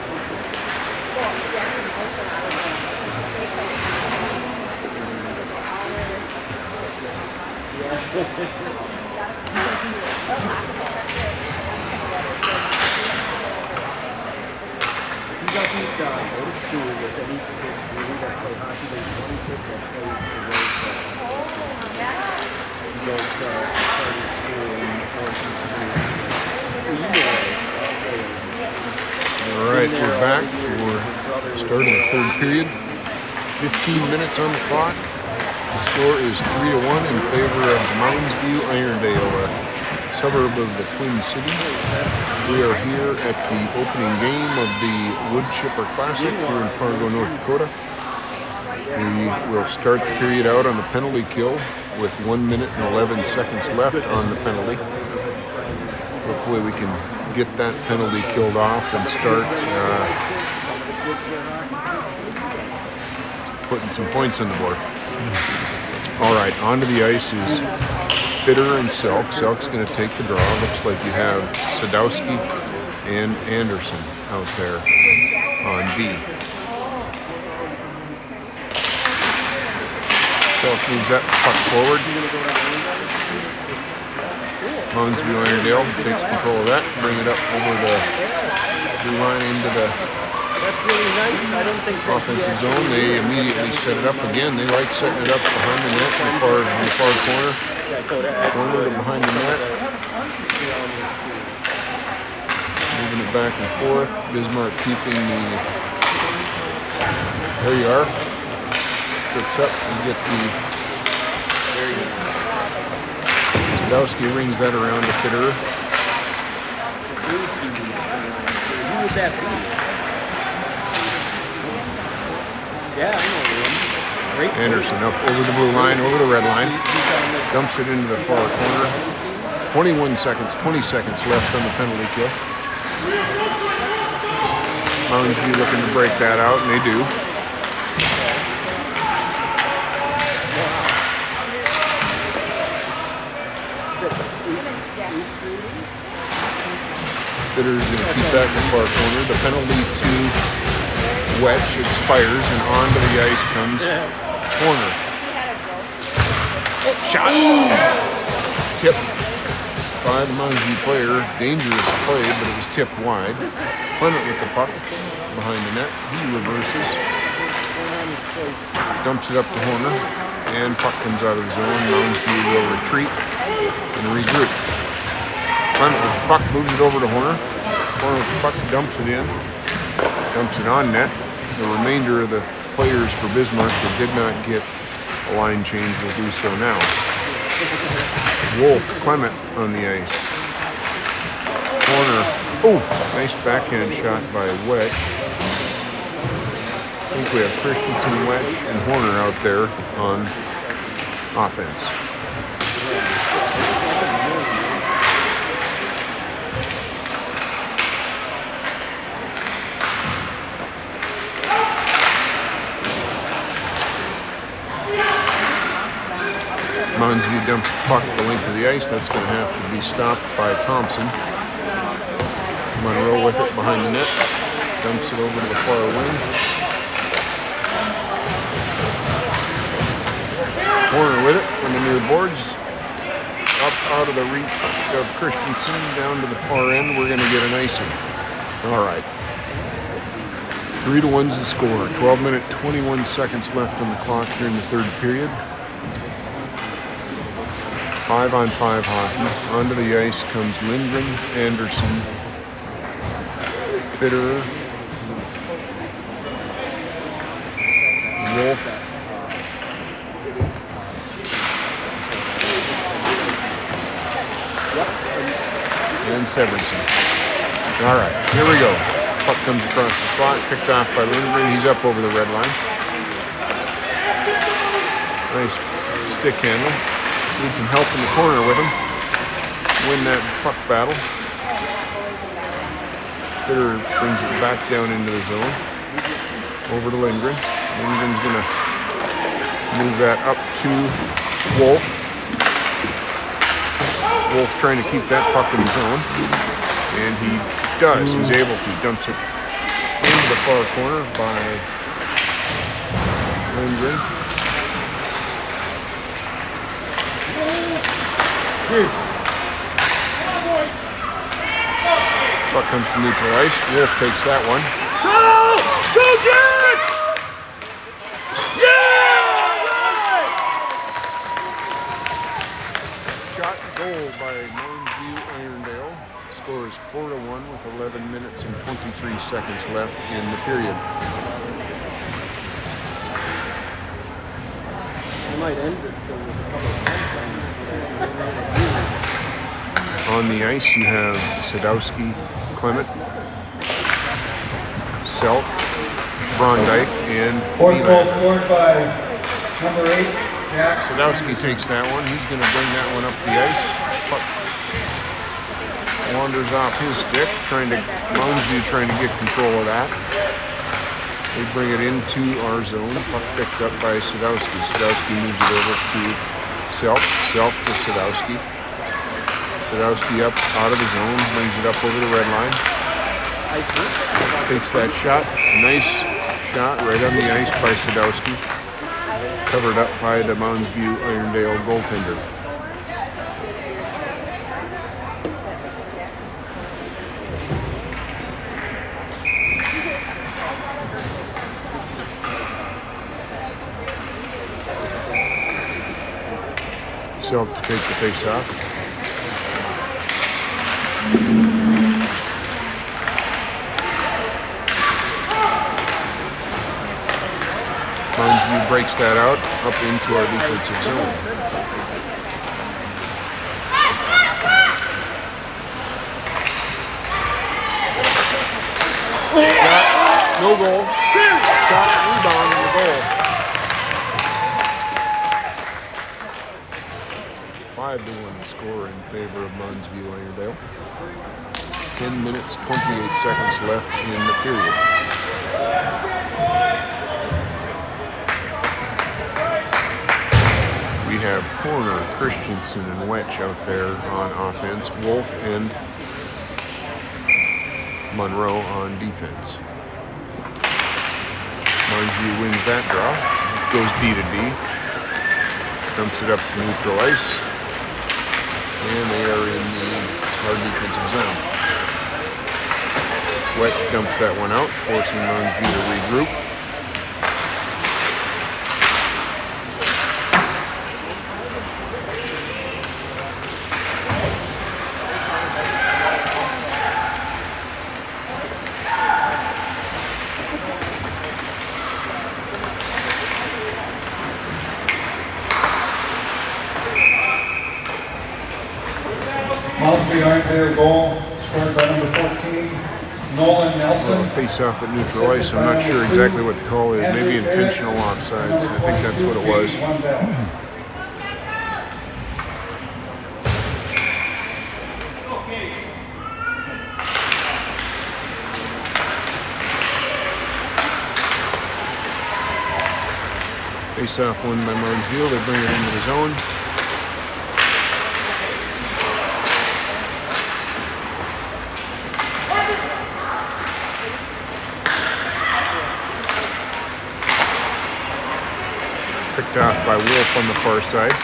He doesn't go to school with any kids really that play hockey. There's one kid that plays for Roseville. He goes to private school in Northeast All right, we're back for the start of the third period. 15 minutes on the clock. The score is 3-1 in favor of Moundsview, Irondale, a suburb of the Twin Cities. We are here at the opening game of the Woodchipper Classic here in Fargo, North Dakota. We will start the period out on the penalty kill with 1 minute and 11 seconds left on the penalty. Hopefully we can get that penalty killed off and start putting some points on the board. All right, onto the ice is Fitter and Selk. Selk's going to take the draw. Looks like you have Sadowski and Anderson out there on D. Selk moves that puck forward. Moundsview Irondale takes control of that, bring it up over the blue line into the That's really nice. I don't think offensive zone. They immediately set it up again. They like setting it up behind the net in the far corner. Corner to behind the net. Moving it back and forth. Bismarck keeping the... There you are. Trips up and get the... There you go. Sadowski rings that around to Fitter. Who would that be? Yeah, I know him. Great. Anderson up over the blue line, over the red line. Dumps it into the far corner. 20 seconds left on the penalty kill. Moundsview looking to break that out, and they do. Fitter's going to keep that in the far corner. The penalty to Wetch expires, and onto the ice comes Corner. Shot. Tipped by the Moundsview player. Dangerous play, but it was tipped wide. Clement with the puck behind the net. He reverses. Dumps it up to Horner. And puck comes out of the zone. Moundsview will retreat and regroup. Clement with the puck, moves it over to Horner. Horner with the puck, dumps it in. Dumps it on net. The remainder of the players for Bismarck that did not get a line change will do so now. Wolf, Clement on the ice. Horner. Oh, nice backhand shot by Wedge. I think we have Christensen, Wedge, and Horner out there on offense. Moundsview dumps the puck the length of the ice. That's going to have to be stopped by Thompson. Monroe with it behind the net. Dumps it over to the far wing. Horner with it, went into the boards. Up out of the reach of Christensen, down to the far end. We're going to get an icing. All right. 3-1's the score. 12 minutes, 21 seconds left on the clock here in the third period. 5-on-5 hockey. Onto the ice comes Lindgren, Anderson, Fitterer, Wolf, and Severinsen. All right, here we go. Puck comes across the slot, picked off by Lindgren. He's up over the red line. Nice stick handle. Need some help in the corner with him. Win that puck battle. Fitterer brings it back down into the zone. Over to Lindgren. Lindgren's going to move that up to Wolf. Wolf trying to keep that puck in the zone. And he does. He's able to. Dumps it into the far corner by Lindgren. Puck comes from neutral ice. Wolf takes that one. Go, Jack! Yeah! Shot goal by Moundsview Irondale. Score is 4-1 with 11 minutes and 23 seconds left in the period. I might end this thing with a couple of times. On the ice, you have Sadowski, Clement, Selk, Brondike, and Fourth goal Eland. scored by number 8, Jack. Sadowski takes that one. He's going to bring that one up the ice. Puck wanders off his stick. Moundsview trying to get control of that. They bring it into our zone. Puck picked up by Sadowski. Sadowski moves it over to Selk. Selk to Sadowski. Sadowski up out of the zone, brings it up over the red line. Takes that shot. Nice shot right on the ice by Sadowski. Covered up by the Moundsview Irondale goaltender. Selk to take the face off. Moundsview breaks that out up into our defensive zone. Shot, no goal. Shot, rebound, and a goal. 5-1 the score in favor of Moundsview Irondale. 10 minutes, 28 seconds left in the period. We have Horner, Christensen, and Wetch out there on offense. Wolf and Monroe on defense. Moundsview wins that draw. Goes D to D. Dumps it up to neutral ice. And they are in our defensive zone. Wetch dumps that one out, forcing Moundsview to regroup. Moundsview Irondale goal scored by number 14, Nolan Nelson. Face off at neutral ice. I'm not sure exactly what the call is. Maybe intentional offsides. I think that's what it was. Face off won by Moundsview. They bring it into the zone. Picked off by Wolf on the far side.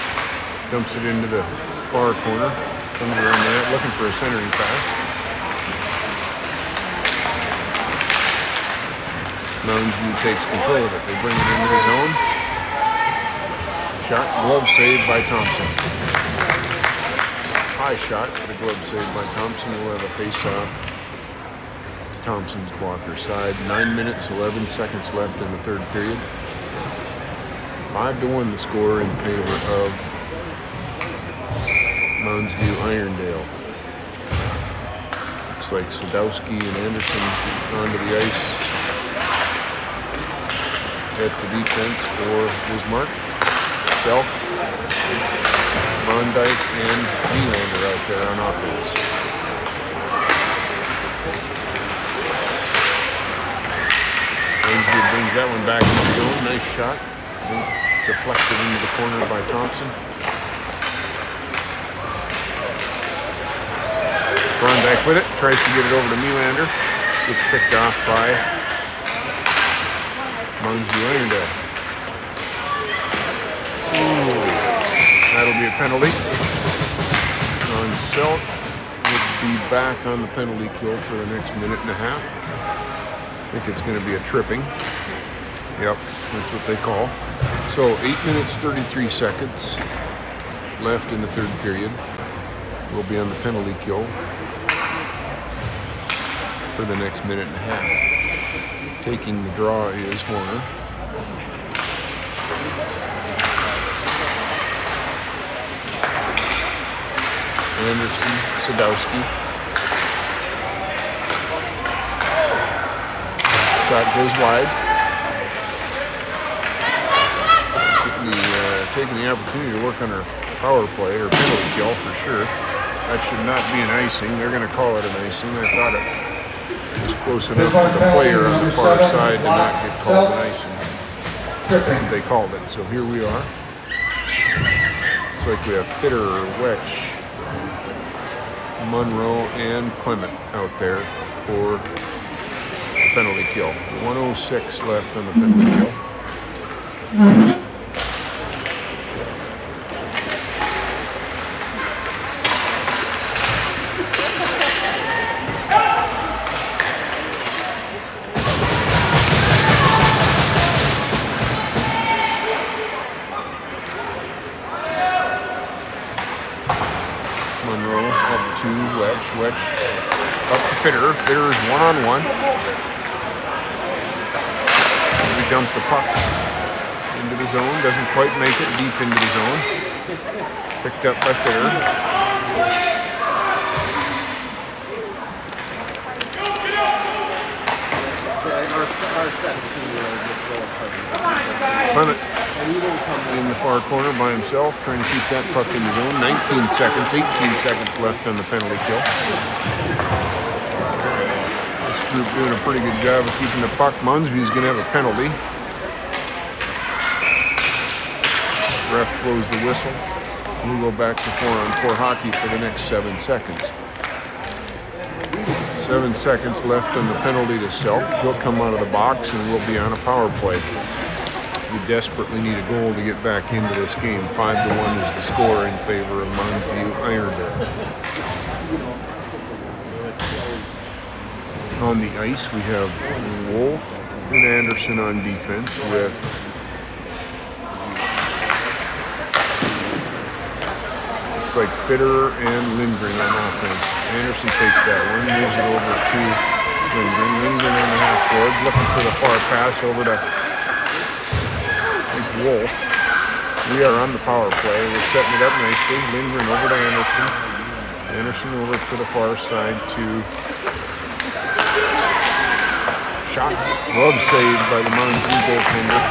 Dumps it into the far corner. Comes around the net looking for a centering pass. Moundsview takes control of it. They bring it into the zone. Shot, glove saved by Thompson. High shot, but a glove saved by Thompson. We'll have a face-off to Thompson's blocker side. 9 minutes, 11 seconds left in the third period. 5-1 the score in favor of Moundsview Irondale. Looks like Sadowski and Anderson onto the ice at the defense for Bismarck. Selk, Von Dyke, and Nylander out there on offense. Moundsview brings that one back in the zone. Nice shot. Deflected into the corner by Thompson. Von Dyke with it. Tries to get it over to Nylander. Gets picked off by Moundsview Irondale. That'll be a penalty. Selk would be back on the penalty kill for the next minute and a half. I think it's going to be a tripping. Yep, that's what they call. So 8 minutes, 33 seconds left in the third period. We'll be on the penalty kill for the next minute and a half. Taking the draw is Horner. Anderson, Sadowski. Shot goes wide. Taking the opportunity to work on her power play or penalty kill for sure. That should not be an icing. They're going to call it an icing. I thought it was close enough to the player on the far side to not get called an icing. They called it, so here we are. It's like we have Fitter or Wetch, Monroe, and Clement out there for the penalty kill. 1:06 left on the penalty kill. Monroe up to Wedge. Wedge up to Fitter. Fitter is one-on-one. We dump the puck into the zone. Doesn't quite make it deep into the zone. Picked up by Fitter. Clement in the far corner by himself, trying to keep that puck in the zone. 19 seconds, 18 seconds left on the penalty kill. This group doing a pretty good job of keeping the puck. Moundsview's going to have a penalty. Ref blows the whistle. We'll go back to 4-on-4 hockey for the next 7 seconds. 7 seconds left on the penalty to Selk. He'll come out of the box and we'll be on a power play. We desperately need a goal to get back into this game. 5-1 is the score in favor of Moundsview Irondale. On the ice, we have Wolf and Anderson on defense with looks like Fitter and Lindgren on offense. Anderson takes that one, moves it over to Lindgren. Lindgren on the half board, looking for the far pass over to Wolf. We are on the power play. We're setting it up nicely. Lindgren over to Anderson. Anderson over to the far side to shot. Glove saved by the Moundsview goaltender.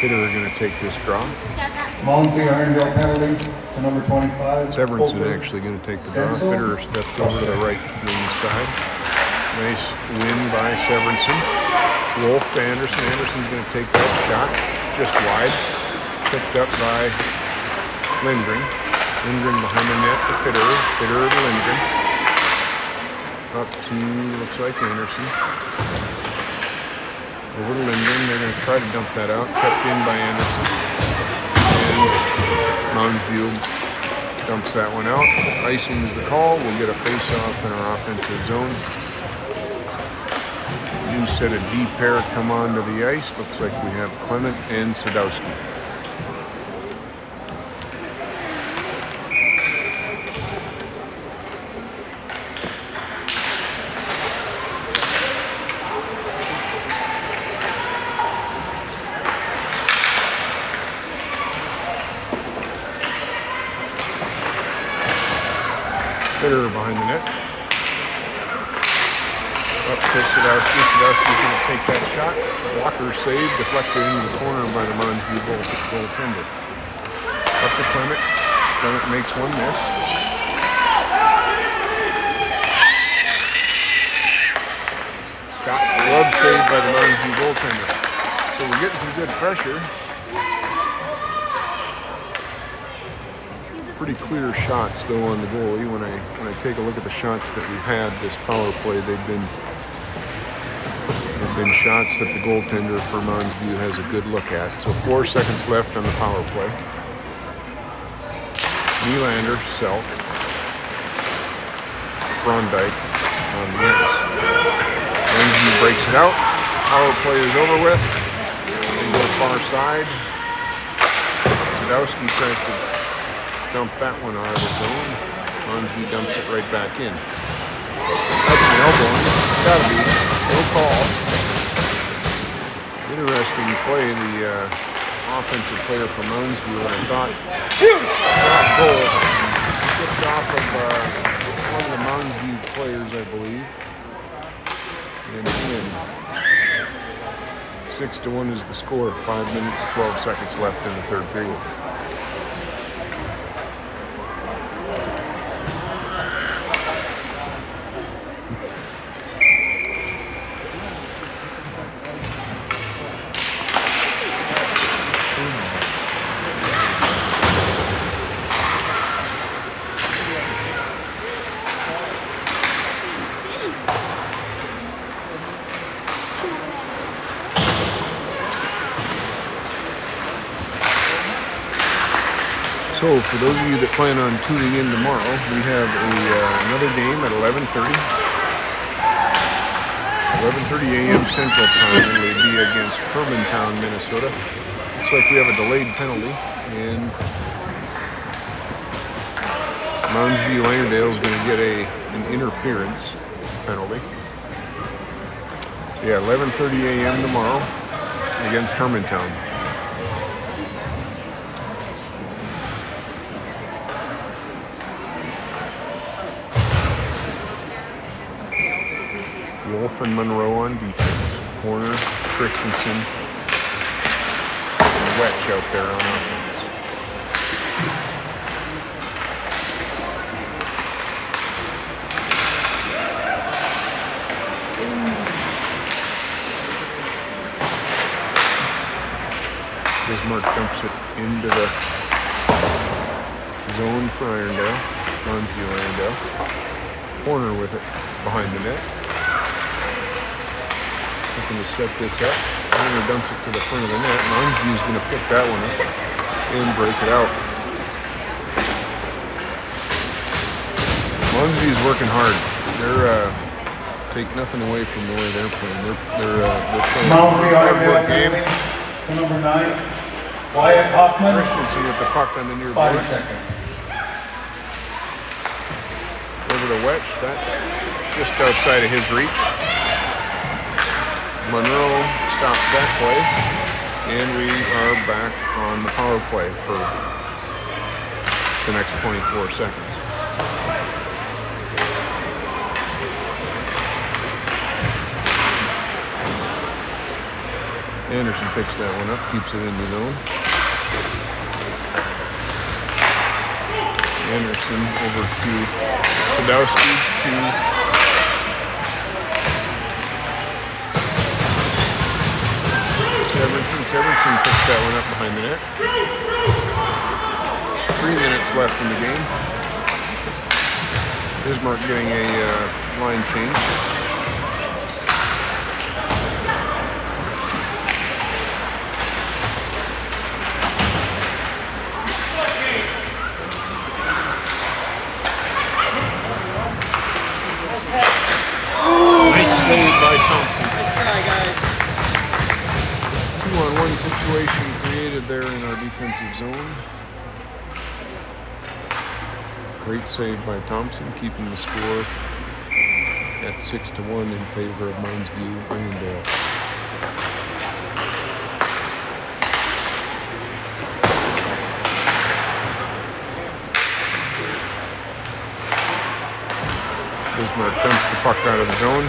Fitter are going to take this draw. Moundsview Irondale penalty to number 25. Severinsen actually going to take the draw. Fitter steps over to the right wing side. Nice win by Severinsen. Wolf to Anderson. Anderson's going to take that shot just wide. Picked up by Lindgren. Lindgren behind the net to Fitter. Fitter to Lindgren. Up to, looks like Anderson. Over to Lindgren. They're going to try to dump that out. Kept in by Anderson. And Moundsview dumps that one out. Icing is the call. We'll get a face-off in our offensive zone. New set of D pair come onto the ice. Looks like we have Clement and Sadowski. Fitter behind the net. Up to Sadowski. Sadowski's going to take that shot. Blocker saved, deflected into the corner by the Moundsview goaltender. Up to Clement. Clement makes one miss. Shot. Glove saved by the Moundsview goaltender. So we're getting some good pressure. Pretty clear shots though on the goalie. When I take a look at the shots that we've had this power play, they've been shots that the goaltender for Moundsview has a good look at. So 4 seconds left on the power play. Nylander, Selk, Brondike on the ice. Moundsview breaks it out. Power play is over with. They go far side. Sadowski tries to dump that one out of the zone. Moundsview dumps it right back in. That's an elbow. It's gotta be. No call. Interesting play. The offensive player for Moundsview, I thought, goal. Tipped off of one of the Moundsview players, I believe. And in. 6-1 is the score. 5 minutes, 12 seconds left in the third period. So, for those of you that plan on tuning in tomorrow, we have another game at 11:30. 11:30 a.m. Central Time. It'll be against Hermantown, Minnesota. Looks like we have a delayed penalty, and Moundsview Irondale is going to get an interference penalty. So yeah, 11:30 a.m. tomorrow against Hermantown. Wolf and Monroe on defense. Horner, Christensen, and Wetch out there on offense. Bismarck dumps it into the zone for Irondale. Moundsview Irondale. Horner with it behind the net. Looking to set this up. Horner dumps it to the front of the net. Moundsview's going to pick that one up and break it out. Moundsview's working hard. They're take nothing away from the way they're playing. They're playing Moundsview a hard work Irondale game. to number 9, Wyatt Hoffman. Christensen with the puck on the near 5 boards. seconds. Over to Wetch. That just outside of his reach. Monroe stops that play, and we are back on the power play for the next 24 seconds. Anderson picks that one up, keeps it in the zone. Anderson over to Sadowski to Severinsen. Severinsen picks that one up behind the net. 3 minutes left in the game. Bismarck getting a line change. Saved by Thompson. Nice try, guys. 2-on-1 situation created there in our defensive zone. Great save by Thompson, keeping the score at 6-1 in favor of Moundsview Irondale. Bismarck dumps the puck out of the zone.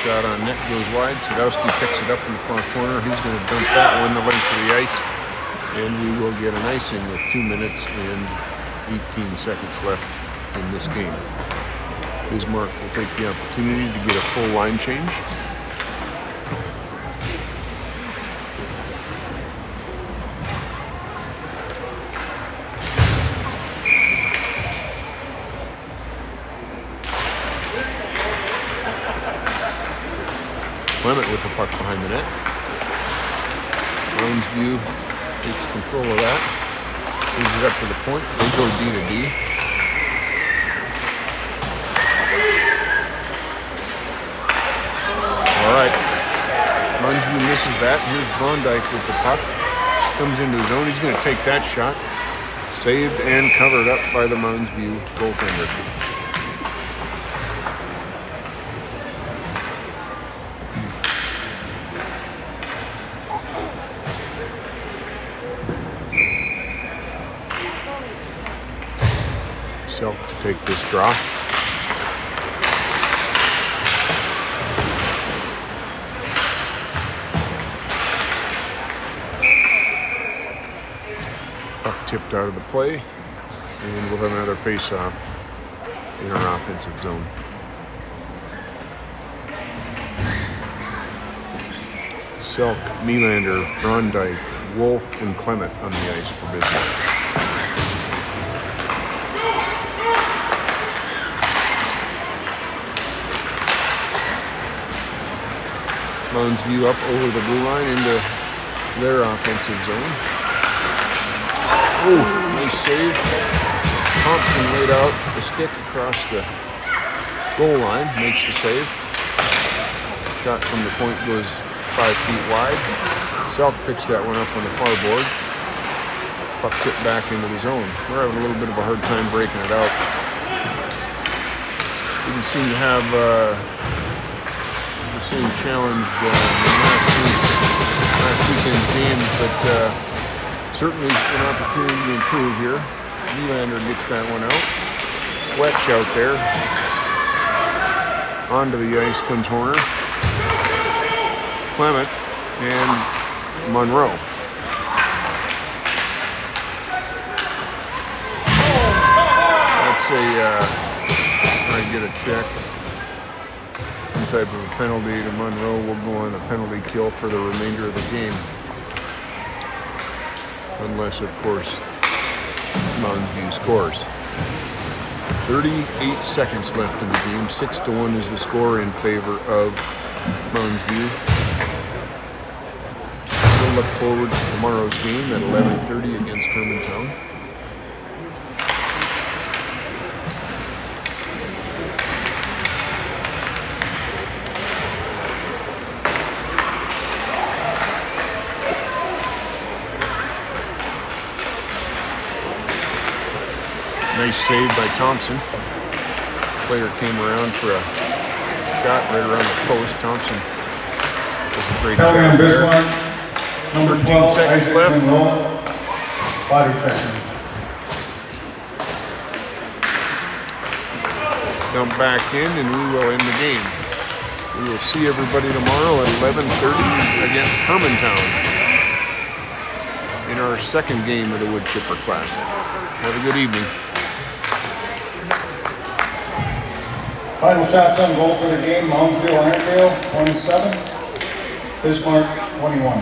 Shot on net goes wide. Sadowski picks it up in the far corner. He's going to dump that one the length of the ice. And we will get an icing with 2 minutes and 18 seconds left in this game. Bismarck will take the opportunity to get a full line change. Clement with the puck behind the net. Moundsview takes control of that. Brings it up to the point. They go D to D. All right. Moundsview misses that. Here's Blondike with the puck. Comes into his zone. He's going to take that shot. Saved and covered up by the Moundsview goaltender. Selk to take this draw. Puck tipped out of the play, and we'll have another face-off in our offensive zone. Selk, Nylander, Brondike, Wolf, and Clement on the ice for Bismarck. Moundsview up over the blue line into their offensive zone. Oh, nice save. Thompson laid out the stick across the goal line, makes the save. Shot from the point goes 5 feet wide. Selk picks that one up on the far board. Puck tipped back into the zone. We're having a little bit of a hard time breaking it out. Didn't seem to have the same challenge in last weekend's games, but certainly an opportunity to improve here. Nylander gets that one out. Wetch out there. Onto the ice comes Horner. Clement and Monroe. That's I get a check. Type of a penalty to Monroe. Will go on a penalty kill for the remainder of the game, unless of course Moundsview scores. 38 seconds left in the game. 6-1 is the score in favor of Moundsview. We'll look forward to tomorrow's game at 11:30 against Hermantown. Nice save by Thompson. Player came around for a shot right around the post. Thompson does a great Kelly on job there. Bismarck. Number 13 12, seconds Isaac left. Monroe. Body checking. Dump back in, and we will end the game. We will see everybody tomorrow at 11:30 against Hermantown in our second game of the Woodchipper Classic. Have a good evening. Final shots on goal for the game, Moundsview, Irondale, 27. Bismarck, 21.